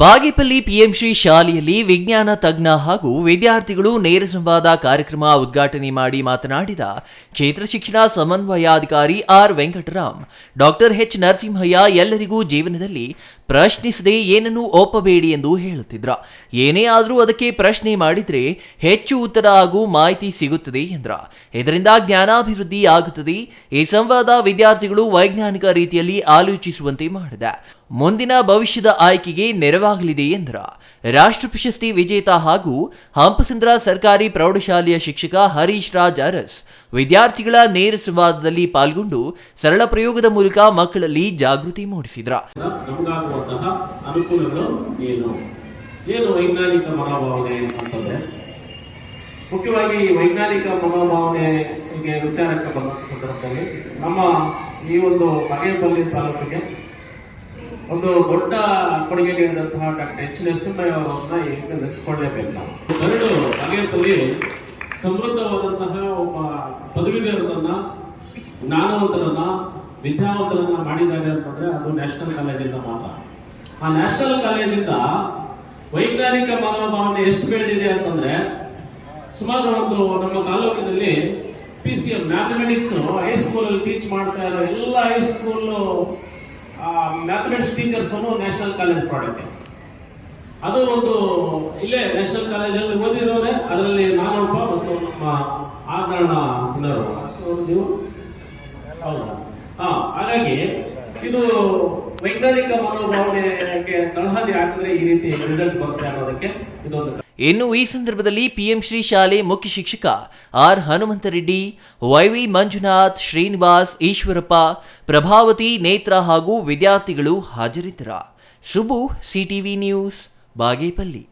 ಬಾಗೇಪಲ್ಲಿ ಪಿಎಂಶ್ರೀ ಶಾಲೆಯಲ್ಲಿ ವಿಜ್ಞಾನ ತಜ್ಞ ಹಾಗೂ ವಿದ್ಯಾರ್ಥಿಗಳು ನೇರ ಸಂವಾದ ಕಾರ್ಯಕ್ರಮ ಉದ್ಘಾಟನೆ ಮಾಡಿ ಮಾತನಾಡಿದ ಕ್ಷೇತ್ರ ಶಿಕ್ಷಣ ಸಮನ್ವಯಾಧಿಕಾರಿ R Venkataram, doctor H Narasimhaiah ಎಲ್ಲರಿಗೂ ಜೀವನದಲ್ಲಿ ಪ್ರಶ್ನಿಸದೆ ಏನನ್ನೂ ಒಪ್ಪಬೇಡಿ ಎಂದು ಹೇಳುತ್ತಿದ್ರ. ಏನೇ ಆದರೂ ಅದಕ್ಕೆ ಪ್ರಶ್ನೆ ಮಾಡಿದ್ರೆ ಹೆಚ್ಚು ಉತ್ತರ ಹಾಗೂ ಮಾಹಿತಿ ಸಿಗುತ್ತದೆ ಎಂದ್ರ. ಇದರಿಂದ ಜ್ಞಾನಾಭಿವೃದ್ಧಿ ಆಗುತ್ತದೆ. ಈ ಸಂವಾದ ವಿದ್ಯಾರ್ಥಿಗಳು ವೈಜ್ಞಾನಿಕ ರೀತಿಯಲ್ಲಿ ಆಲೋಚಿಸುವಂತೆ ಮಾಡಿದೆ. ಮುಂದಿನ ಭವಿಷ್ಯದ ಆಯ್ಕೆಗೆ ನೆರವಾಗಲಿದೆ ಎಂದರ. ರಾಷ್ಟ್ರ ಪ್ರಶಸ್ತಿ ವಿಜೇತ ಹಾಗೂ ಹಂಪಸಂದ್ರ ಸರ್ಕಾರಿ ಪ್ರೌಢಶಾಲೆಯ ಶಿಕ್ಷಕ ಹರೀಶ್ ರಾಜ್ ಅರಸ್ ವಿದ್ಯಾರ್ಥಿಗಳ ನೇರ ಸಂವಾದದಲ್ಲಿ ಪಾಲ್ಗೊಂಡು ಸರಳ ಪ್ರಯೋಗದ ಮೂಲಕ ಮಕ್ಕಳಲ್ಲಿ ಜಾಗೃತಿ ಮೂಡಿಸಿದ್ರ. ನಮಗಾಗುವಂತಹ ಅನುಕೂಲಗಳು ಏನು ವೈಜ್ಞಾನಿಕ ಮನೋಭಾವನೆ ಅಂತಂದ್ರೆ, ಮುಖ್ಯವಾಗಿ ವೈಜ್ಞಾನಿಕ ಮನೋಭಾವನೆಗೆ ವಿಚಾರಕ್ಕೆ ಬಂದ ಸಂದರ್ಭದಲ್ಲಿ ನಮ್ಮ ಈ ಒಂದು ಬಾಗೇಪಲ್ಲಿ ತಾಲೂಕಿಗೆ ಒಂದು ದೊಡ್ಡ ಕೊಡುಗೆ ನೀಡಿದಂತಹ ಡಾಕ್ಟರ್ ಎಚ್ ನರಸಿಂಹಯ್ಯ ಅವರನ್ನ ಈಗ ನೆನೆಸ್ಕೊಳ್ಳೇಬೇಕು. ನಾವು ಬಾಗೇಪಲ್ಲಿ ಸಮೃದ್ಧವಾದಂತಹ ಒಬ್ಬ ಪದವೀಧರರನ್ನ, ಜ್ಞಾನವಂತರನ್ನ, ವಿದ್ಯಾವಂತರನ್ನ ಮಾಡಿದ್ದಾರೆ ಅಂತಂದ್ರೆ ಅದು ನ್ಯಾಷನಲ್ ಕಾಲೇಜಿಂದ ಮಾತ್ರ. ಆ ನ್ಯಾಷನಲ್ ಕಾಲೇಜಿಂದ ವೈಜ್ಞಾನಿಕ ಮನೋಭಾವನೆ ಎಷ್ಟು ಬೆಳೆದಿದೆ ಅಂತಂದ್ರೆ, ಸುಮಾರು ಒಂದು ನಮ್ಮ ತಾಲೂಕಿನಲ್ಲಿ PCM ಮ್ಯಾಥಮೆಟಿಕ್ಸ್ ಹೈಸ್ಕೂಲ್ ಅಲ್ಲಿ ಟೀಚ್ ಮಾಡ್ತಾ ಇರೋ ಎಲ್ಲ high school mathematics teachers national college product. ಅದು ಒಂದು ಇಲ್ಲೇ ನ್ಯಾಷನಲ್ ಕಾಲೇಜಲ್ಲಿ ಓದಿರೋರೆ, ಅದರಲ್ಲಿ ನಾನೊಬ್ಬ ಮತ್ತು ನಮ್ಮ ಆದರಣ ನೀವು ಹೌದಾ. ಹಾಗಾಗಿ ಇದು ವೈಜ್ಞಾನಿಕ ಮನೋಭಾವನೆಗೆ ತಳಹದಿ ಹಾಕಿದ್ರೆ ಈ ರೀತಿ ರಿಸಲ್ಟ್ ಬರುತ್ತೆ ಅನ್ನೋದಕ್ಕೆ ಇದೊಂದು. ಇನ್ನು ಈ ಸಂದರ್ಭದಲ್ಲಿ ಪಿಎಂಶ್ರೀ ಶಾಲೆ ಮುಖ್ಯ ಶಿಕ್ಷಕ ಆರ್ ಹನುಮಂತರೆಡ್ಡಿ, YV ಮಂಜುನಾಥ್, ಶ್ರೀನಿವಾಸ್, ಈಶ್ವರಪ್ಪ, ಪ್ರಭಾವತಿ, ನೇತ್ರ ಹಾಗೂ ವಿದ್ಯಾರ್ಥಿಗಳು ಹಾಜರಿದ್ದರು. Subbu, CTV news, Bagepalli.